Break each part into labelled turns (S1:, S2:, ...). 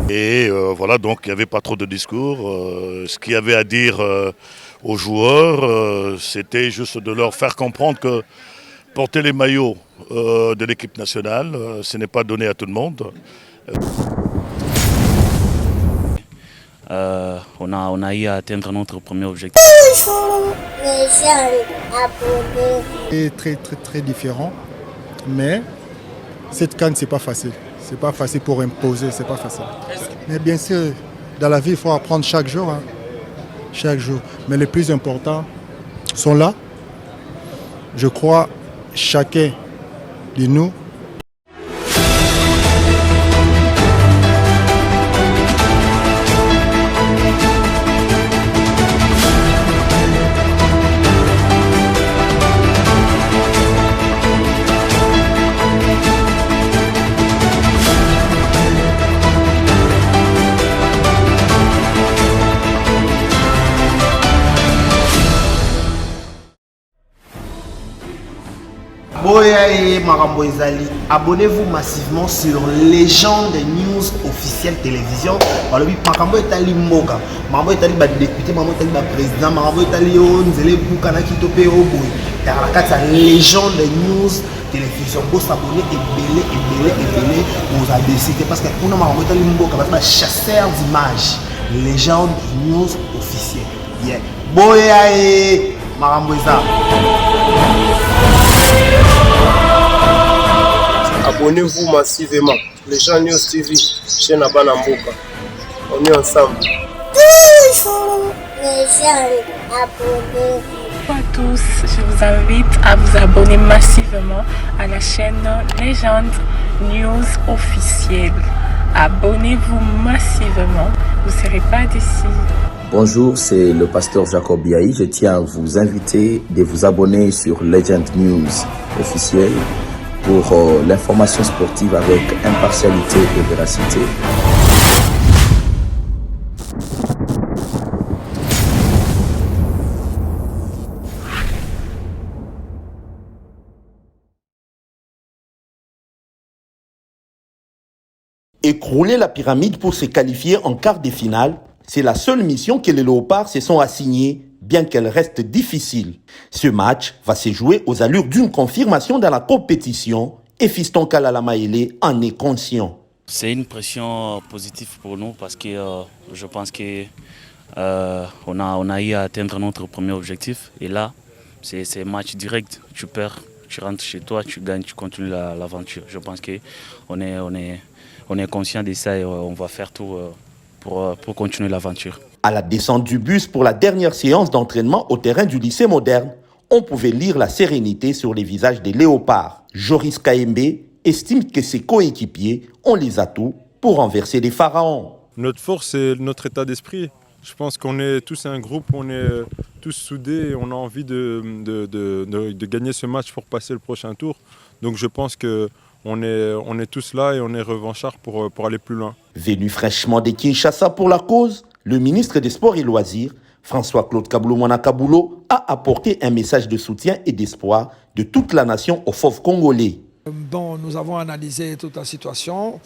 S1: Et voilà, donc il n'y avait pas trop de discours. Ce qu'il y avait à dire aux joueurs, c'était juste de leur faire comprendre que porter les maillots de l'équipe nationale, ce n'est pas donné à tout le monde.
S2: On a eu à atteindre notre premier objectif.
S3: C'est très différent, mais cette CAN, c'est pas facile. C'est pas facile pour imposer, c'est pas facile. Mais bien sûr, dans la vie, il faut apprendre chaque jour. Chaque jour. Mais les plus importants sont là. Je crois chacun de nous.
S4: Abonnez-vous massivement sur Légende News officielle télévision. Makambo etali mboka, makambo etali ba député, makambo etali ba président, makambo etali o nzele bukana kitope o boy. La carte Légende News télévision. Vous s'abonner et vous avez décidé parce que on a makambo etali mboka, ba chasseur d'images. Légende News officielle. Yeah. Boya e makambo eza.
S5: Abonnez-vous massivement. Les gens News TV, chaîne à Banamboka. On est ensemble.
S6: Bonjour les gens, abonnez-vous.
S7: Bonjour à tous, je vous invite à vous abonner massivement à la chaîne Légende News officielle. Abonnez-vous massivement, vous ne serez pas déçus.
S8: Bonjour, c'est le pasteur Jacob Biaï. Je tiens à vous inviter de vous abonner sur Legend News officielle pour l'information sportive avec impartialité et véracité.
S4: Écrouler la pyramide pour se qualifier en quart de finale, c'est la seule mission que les Léopards se sont assignés, bien qu'elle reste difficile. Ce match va se jouer aux allures d'une confirmation dans la compétition et Fiston Kalala Maele en est conscient.
S2: C'est une pression positive pour nous parce que je pense que on a eu à atteindre notre premier objectif. Et là, c'est un match direct. Tu perds, tu rentres chez toi, tu gagnes, tu continues l'aventure. Je pense qu'on est conscient de ça et on va faire tout pour continuer l'aventure.
S4: À la descente du bus pour la dernière séance d'entraînement au terrain du lycée moderne, on pouvait lire la sérénité sur les visages des Léopards. Joris Kaembe estime que ses coéquipiers ont les atouts pour renverser les pharaons.
S9: Notre force, c'est notre état d'esprit. Je pense qu'on est tous un groupe, on est tous soudés et on a envie de gagner ce match pour passer le prochain tour. Donc je pense qu'on est tous là et on est revanchards pour aller plus loin.
S4: Venu fraîchement de Kinshasa pour la cause, le ministre des Sports et Loisirs, François-Claude Kaboulou-Mwana Kaboulo, a apporté un message de soutien et d'espoir de toute la nation aux fauves congolais.
S10: Bon, nous avons analysé toute la situation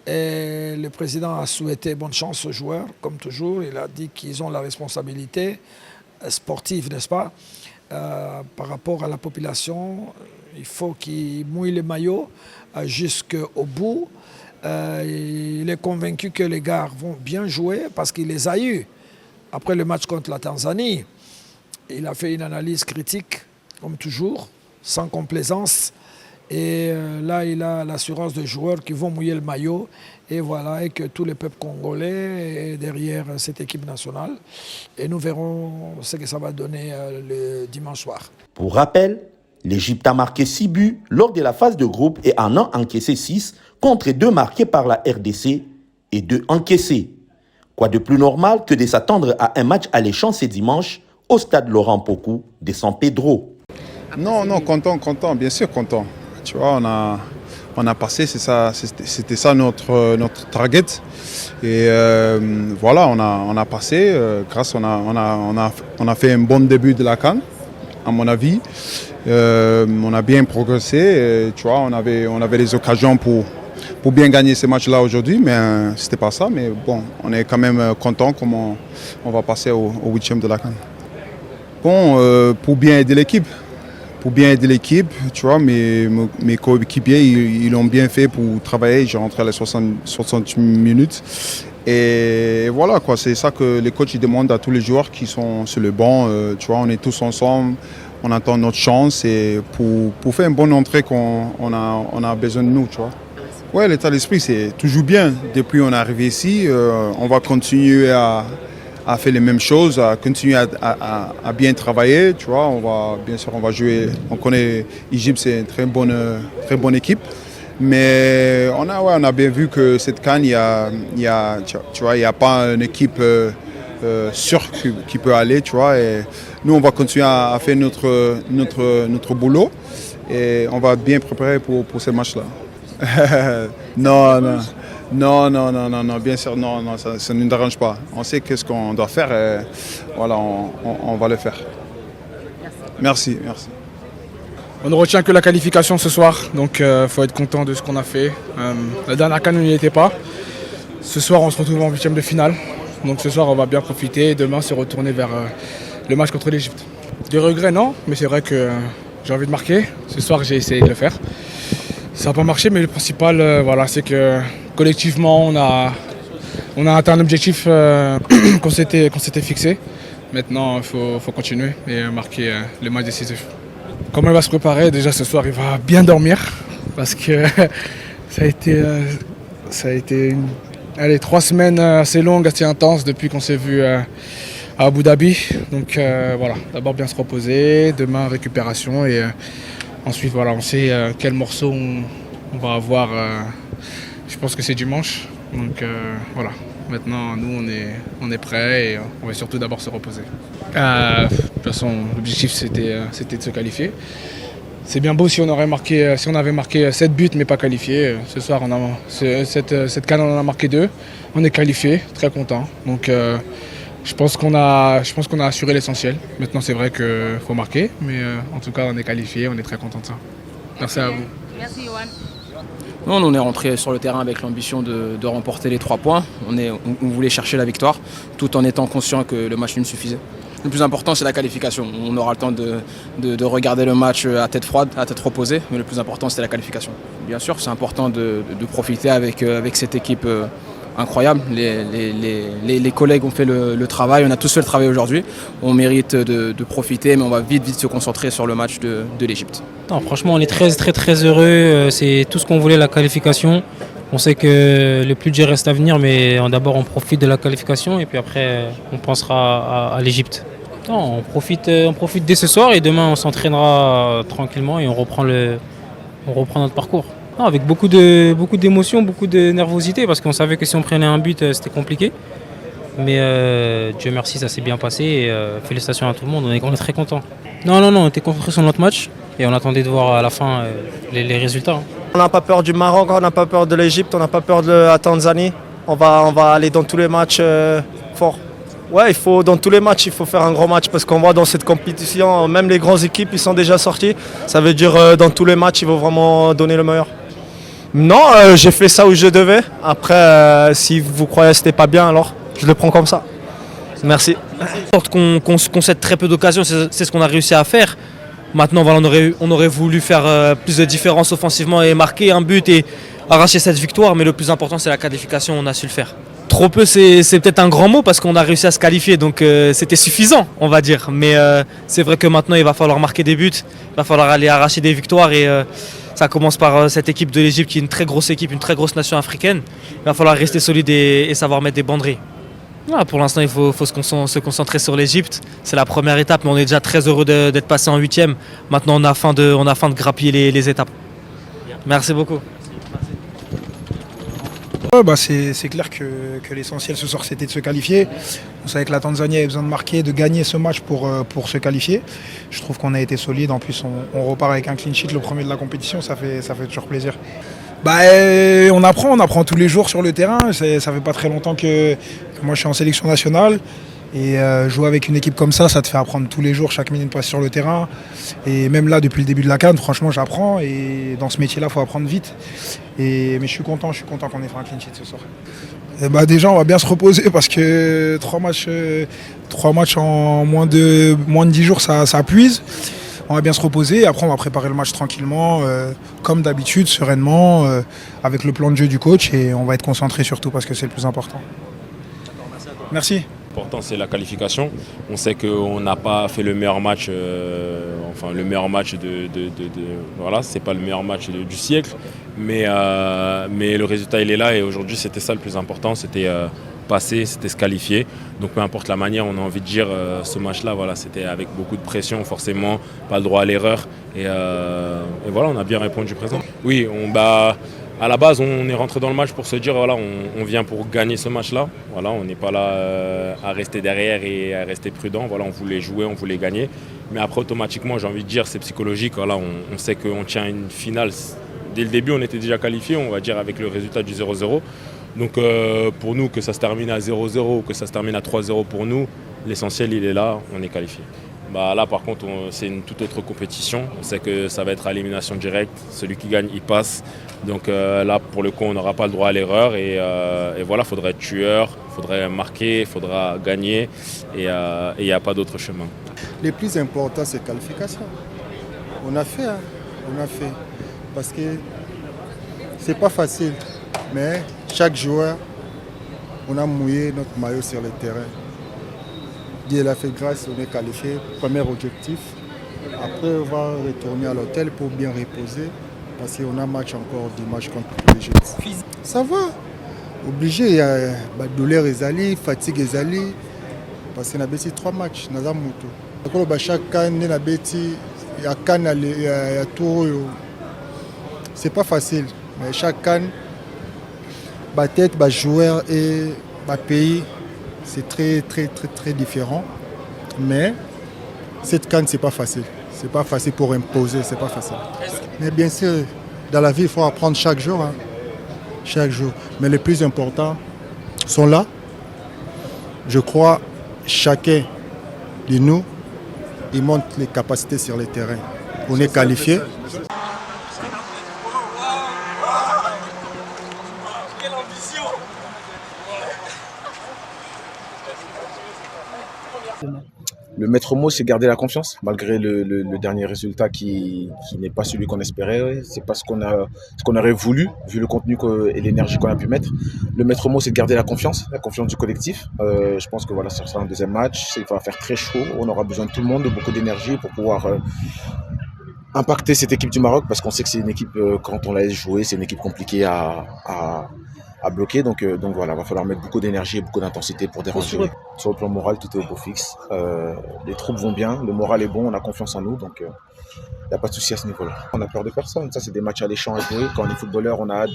S10: et le président a souhaité bonne chance aux joueurs, comme toujours. Il a dit qu'ils ont la responsabilité sportive, n'est-ce pas, par rapport à la population. Il faut qu'ils mouillent le maillot jusqu'au bout. Il est convaincu que les gars vont bien jouer parce qu'il les a eus. Après le match contre la Tanzanie, il a fait une analyse critique, comme toujours, sans complaisance. Et là, il a l'assurance des joueurs qui vont mouiller le maillot. Et voilà, et que tout le peuple congolais est derrière cette équipe nationale. Et nous verrons ce que ça va donner le dimanche soir.
S4: Pour rappel, l'Égypte a marqué 6 buts lors de la phase de groupe et en a encaissé 6 contre 2 marqués par la RDC et 2 encaissés. Quoi de plus normal que de s'attendre à un match alléchant ce dimanche au stade Laurent Pokou de San Pedro.
S3: Non, content, bien sûr content. Tu vois, on a passé, c'était ça notre target. Et voilà, on a passé. On a fait un bon début de la CAN.
S11: à mon avis. On a bien progressé, tu vois, on avait les occasions pour bien gagner ces matchs-là aujourd'hui, mais c'était pas ça. Mais bon, on est quand même content comment on va passer au 8e de la CAN. Bon, pour bien aider l'équipe. Tu vois, mes coéquipiers, ils l'ont bien fait pour travailler. J'ai rentré à les 60 minutes. Et voilà, quoi, c'est ça que les coachs ils demandent à tous les joueurs qui sont sur le banc. Tu vois, on est tous ensemble, on attend notre chance et pour faire une bonne entrée on a besoin de nous, tu vois. Ouais, l'état d'esprit, c'est toujours bien. Depuis qu'on est arrivé ici, on va continuer à faire les mêmes choses, à continuer à bien travailler, tu vois. Bien sûr, on va jouer. On connaît l'Égypte, c'est une très bonne équipe. Mais on a bien vu que cette CAN, il y a pas une équipe sûre qui peut aller, tu vois. Et nous, on va continuer à faire notre boulot et on va bien préparer pour ces matchs-là. Non, bien sûr, non, ça ne nous dérange pas. On sait qu'est-ce qu'on doit faire et voilà, on va le faire. Merci.
S12: On ne retient que la qualification ce soir, donc faut être content de ce qu'on a fait. La dernière CAN, on n'y était pas. Ce soir, on se retrouve en 8e de finale. Donc ce soir, on va bien profiter et demain se retourner vers le match contre l'Égypte. Des regrets, non, mais c'est vrai que j'ai envie de marquer. Ce soir, j'ai essayé de le faire. Ça n'a pas marché, mais le principal, c'est que collectivement, on a atteint un objectif qu'on s'était fixé. Maintenant, il faut continuer et marquer le match décisif. Comment il va se préparer? Déjà ce soir, il va bien dormir parce que ça a été 3 semaines assez longues, assez intenses depuis qu'on s'est vu à Abu Dhabi. Donc voilà, d'abord bien se reposer, demain récupération et ensuite voilà, on sait quel morceau on va avoir. Je pense que c'est dimanche. Donc voilà. Maintenant, nous, on est prêts et on va surtout d'abord se reposer. De toute façon, l'objectif, c'était de se qualifier. C'est bien beau si on avait marqué 7 buts mais pas qualifié. Ce soir, cette CAN, on en a marqué 2. On est qualifié, très content. Donc, je pense qu'on a assuré l'essentiel. Maintenant, c'est vrai qu'il faut marquer, mais en tout cas, on est qualifié, on est très content de ça. Merci à vous.
S13: Merci, Yoann. Non, on est rentré sur le terrain avec l'ambition de remporter les 3 points. On voulait chercher la victoire, tout en étant conscient que le match ne suffisait. Le plus important, c'est la qualification. On aura le temps de regarder le match à tête froide, à tête reposée, mais le plus important, c'est la qualification. Bien sûr, c'est important de profiter avec cette équipe incroyable. Les collègues ont fait le travail, on a tous fait le travail aujourd'hui. On mérite de profiter, mais on va vite se concentrer sur le match de l'Égypte.
S14: Franchement, on est très heureux. C'est tout ce qu'on voulait, la qualification. On sait que le plus dur reste à venir, mais d'abord on profite de la qualification et puis après on pensera à l'Égypte. On profite dès ce soir et demain on s'entraînera tranquillement et on reprend notre parcours. Avec beaucoup d'émotions, beaucoup de nervosité parce qu'on savait que si on prenait un but c'était compliqué. Mais Dieu merci, ça s'est bien passé et félicitations à tout le monde, on est très contents. Non, on était concentrés sur notre match et on attendait de voir à la fin les résultats.
S15: On n'a pas peur du Maroc, on n'a pas peur de l'Égypte, on n'a pas peur de la Tanzanie. On va aller dans tous les matchs forts. Ouais, dans tous les matchs, il faut faire un gros match parce qu'on voit dans cette compétition, même les grandes équipes, ils sont déjà sortis. Ça veut dire dans tous les matchs, il faut vraiment donner le meilleur. Non, j'ai fait ça où je devais. Après, si vous croyez que c'était pas bien, alors je le prends comme ça. Merci.
S16: Qu'on concède très peu d'occasions, c'est ce qu'on a réussi à faire. Maintenant, voilà, on aurait voulu faire plus de différence offensivement et marquer un but et arracher cette victoire, mais le plus important, c'est la qualification, on a su le faire. Trop peu, c'est peut-être un grand mot parce qu'on a réussi à se qualifier, donc c'était suffisant, on va dire. Mais c'est vrai que maintenant, il va falloir marquer des buts, il va falloir aller arracher des victoires et ça commence par cette équipe de l'Égypte qui est une très grosse équipe, une très grosse nation africaine. Il va falloir rester solide et savoir mettre des banderies. Voilà, pour l'instant, il faut se concentrer sur l'Égypte. C'est la première étape, mais on est déjà très heureux d'être passé en 8e. Maintenant, on a faim de grappiller les étapes. Merci beaucoup.
S10: Ouais, c'est clair que l'essentiel ce soir, c'était de se qualifier. On savait que la Tanzanie avait besoin de marquer, de gagner ce match pour se qualifier. Je trouve qu'on a été solide. En plus, on repart avec un clean sheet, le premier de la compétition. Ça fait toujours plaisir. On apprend tous les jours sur le terrain. Ça fait pas très longtemps que moi je suis en sélection nationale. Et jouer avec une équipe comme ça te fait apprendre tous les jours, chaque minute passe sur le terrain. Et même là, depuis le début de la CAN, franchement, j'apprends. Et dans ce métier-là, il faut apprendre vite. Mais je suis content qu'on ait fait un clean sheet ce soir. Déjà, on va bien se reposer parce que 3 matchs en moins de 10 jours, ça puise. On va bien se reposer. Après, on va préparer le match tranquillement, comme d'habitude, sereinement, avec le plan de jeu du coach. Et on va être concentré surtout parce que c'est le plus important. Merci.
S17: L'important c'est la qualification. On sait qu'on n'a pas fait le meilleur match, le meilleur match voilà, c'est pas le meilleur match du siècle, mais le résultat il est là et aujourd'hui c'était ça le plus important, c'était passer, c'était se qualifier. Donc peu importe la manière, on a envie de dire ce match-là, voilà, c'était avec beaucoup de pression forcément, pas le droit à l'erreur et voilà, on a bien répondu présent. Oui, à la base, on est rentré dans le match pour se dire voilà, on vient pour gagner ce match-là. Voilà, on n'est pas là à rester derrière et à rester prudent. Voilà, on voulait jouer, on voulait gagner. Mais après, automatiquement, j'ai envie de dire, c'est psychologique. Voilà, on sait qu'on tient une finale. Dès le début, on était déjà qualifié, on va dire, avec le résultat du 0-0. Donc pour nous, que ça se termine à 0-0 ou que ça se termine à 3-0 pour nous, l'essentiel, il est là, on est qualifié. Là, par contre, c'est une toute autre compétition. On sait que ça va être à élimination directe. Celui qui gagne, il passe. Donc là, pour le coup, on n'aura pas le droit à l'erreur. Et voilà, il faudra être tueur, il faudrait marquer, il faudra gagner. Et il n'y a pas d'autre chemin.
S3: Le plus important, c'est la qualification. On a fait. Parce que c'est pas facile. Mais chaque joueur, on a mouillé notre maillot sur le terrain. Dieu l'a fait grâce, on est qualifié. Premier objectif. Après, on va retourner à l'hôtel pour bien reposer. Parce qu'on a match encore dimanche contre les Jets. Ça va. Obligé, il y a douleur ezali, fatigue ezali. Parce qu'on a bêti 3 matchs. Chaque année, il y a CAN, il y a tout. C'est pas facile. Mais chaque CAN, tête, joueur et pays. C'est très, très, très, très différent. Mais cette CAN, c'est pas facile. C'est pas facile pour imposer, c'est pas facile. Mais bien sûr, dans la vie, il faut apprendre chaque jour. Chaque jour. Mais les plus importants sont là. Je crois chacun de nous, il montre les capacités sur le terrain. On est qualifié.
S8: Le maître mot, c'est garder la confiance, malgré le dernier résultat qui n'est pas celui qu'on espérait. C'est pas ce qu'on aurait voulu, vu le contenu et l'énergie qu'on a pu mettre. Le maître mot, c'est de garder la confiance du collectif. Je pense que voilà, ce sera un deuxième match. Il va faire très chaud. On aura besoin de tout le monde, de beaucoup d'énergie pour pouvoir impacter cette équipe du Maroc, parce qu'on sait que c'est une équipe, quand on la laisse jouer, c'est une équipe compliquée à bloquer. Donc voilà, il va falloir mettre beaucoup d'énergie et beaucoup d'intensité pour déranger. Sur le plan moral, tout est au beau fixe. Les troupes vont bien, le moral est bon, on a confiance en nous. Donc il n'y a pas de souci à ce niveau-là. On n'a peur de personne. Ça, c'est des matchs alléchants à jouer. Quand on est footballeur, on a hâte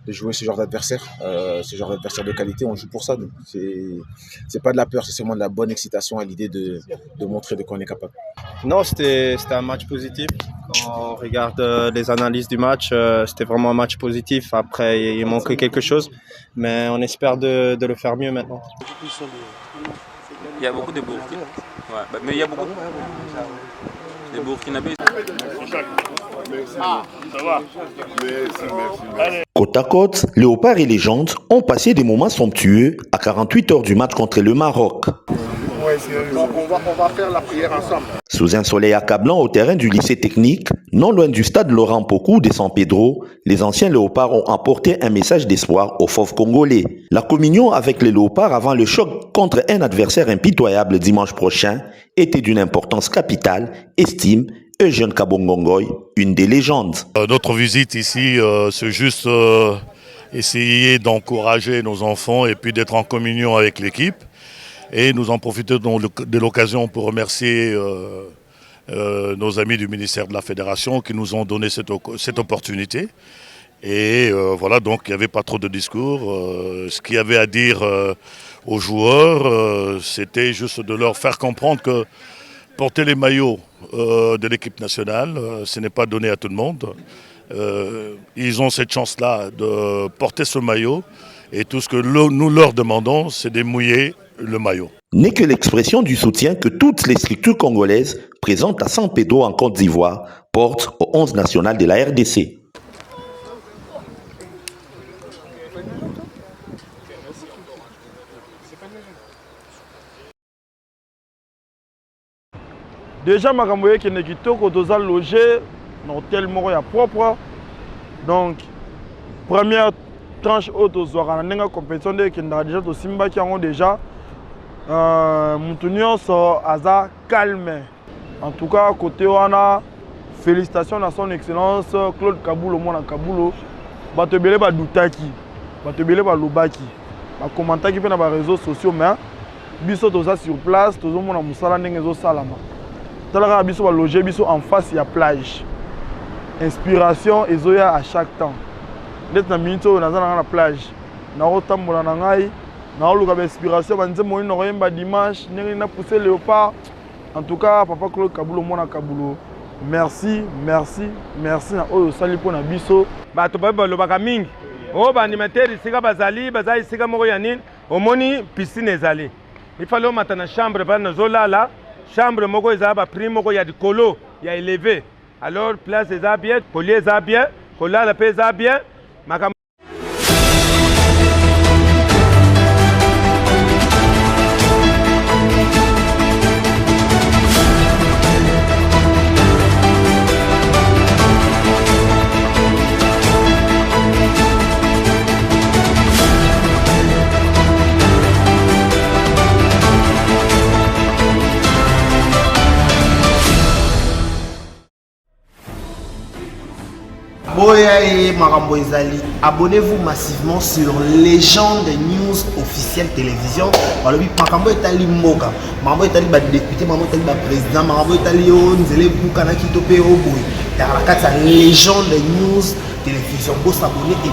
S8: de jouer ce genre d'adversaire. Ce genre d'adversaire de qualité, on joue pour ça. Donc c'est pas de la peur, c'est seulement de la bonne excitation à l'idée de montrer de quoi on est capable.
S15: Non, c'était un match positif. Quand on regarde les analyses du match, c'était vraiment un match positif. Après, il manquait quelque chose, mais on espère de le faire mieux maintenant.
S18: Il y a beaucoup de Burkinabés. Ouais, mais il y a beaucoup de Burkinabés.
S19: Côte à côte, Léopard et Légende ont passé des moments somptueux à 48 heures du match contre le Maroc.
S20: On va faire la prière ensemble.
S19: Sous un soleil accablant au terrain du lycée technique, non loin du stade Laurent Pokou de San Pedro, les anciens Léopards ont apporté un message d'espoir aux fauves congolais. La communion avec les Léopards avant le choc contre un adversaire impitoyable dimanche prochain était d'une importance capitale, estime Eugène Kabongongoy, une des légendes.
S1: Notre visite ici, c'est juste essayer d'encourager nos enfants et puis d'être en communion avec l'équipe. Et nous en profitons de l'occasion pour remercier nos amis du ministère de la Fédération qui nous ont donné cette opportunité. Et voilà, donc il n'y avait pas trop de discours. Ce qu'il y avait à dire aux joueurs, c'était juste de leur faire comprendre que porter les maillots de l'équipe nationale, ce n'est pas donné à tout le monde. Ils ont cette chance-là de porter ce maillot. Et tout ce que nous leur demandons, c'est de mouiller le maillot.
S19: N'est que l'expression du soutien que toutes les structures congolaises présentes à San Pedro en Côte d'Ivoire portent au 11 national de la RDC.
S21: Déjà, je suis logé dans tel moro propre. Donc, première tranche haute aux Ouarana, compétition de déjà au Simba qui ont déjà. Moutunion so aza calme. En tout cas, côté Wana, félicitations à son excellence Claude Kaboulo, Mona Kaboulo. Batebele ba doutaki, batebele ba lobaki. Ba commenter qui fait dans les réseaux sociaux, mais biso toza sur place, tozo mona musala ndenge zo salama. Talaka biso ba loger biso en face ya plage. Inspiration ezoya à chaque temps. D'être na minito na na plage. Na otambola na ngai. Na oluka inspiration banze moyi na koyemba dimanche ndenge na pousser léopard. En tout cas, papa Claude Kaboulo Mona Kaboulo. Merci, merci, merci na oyo sali pona biso.
S22: Bato ba lobaka mingi. O ba animateur isika bazali isika moko ya nini? Omoni piscine ezali. Il fallait mata na chambre ba na zolala. Chambre moko eza ba prix moko ya dikolo ya élevé. Alors place eza bien, collier eza bien, kolala pe eza bien.
S4: Abonnez-vous massivement sur Légende News officielle télévision. Balobi makambo etali mboka, makambo etali ba député, makambo etali ba président, makambo etali o nzele buka na kitope o boy. Dans la carte Légende News télévision, vous s'abonner et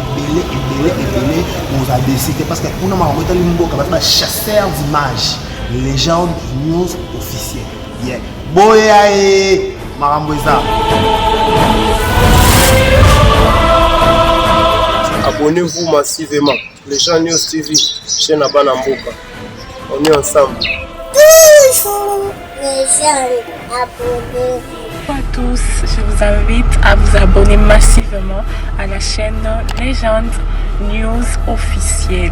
S4: vous avez décidé parce que pour nous makambo etali mboka, ba chasseur d'images. Légende News officielle. Yeah. Boya e makambo eza.
S5: Abonnez-vous massivement. Les gens News TV, chaîne à Banamboka. On est ensemble.
S6: Bonjour les gens, abonnez-vous.
S7: Bonjour à tous, je vous invite à vous abonner massivement à la chaîne Légende News officielle.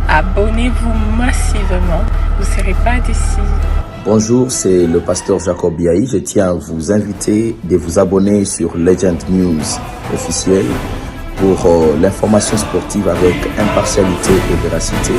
S7: Abonnez-vous massivement, vous ne serez pas déçus.
S8: Bonjour, c'est le pasteur Jacob Biaï. Je tiens à vous inviter de vous abonner sur Legend News officielle pour l'information sportive avec impartialité et véracité.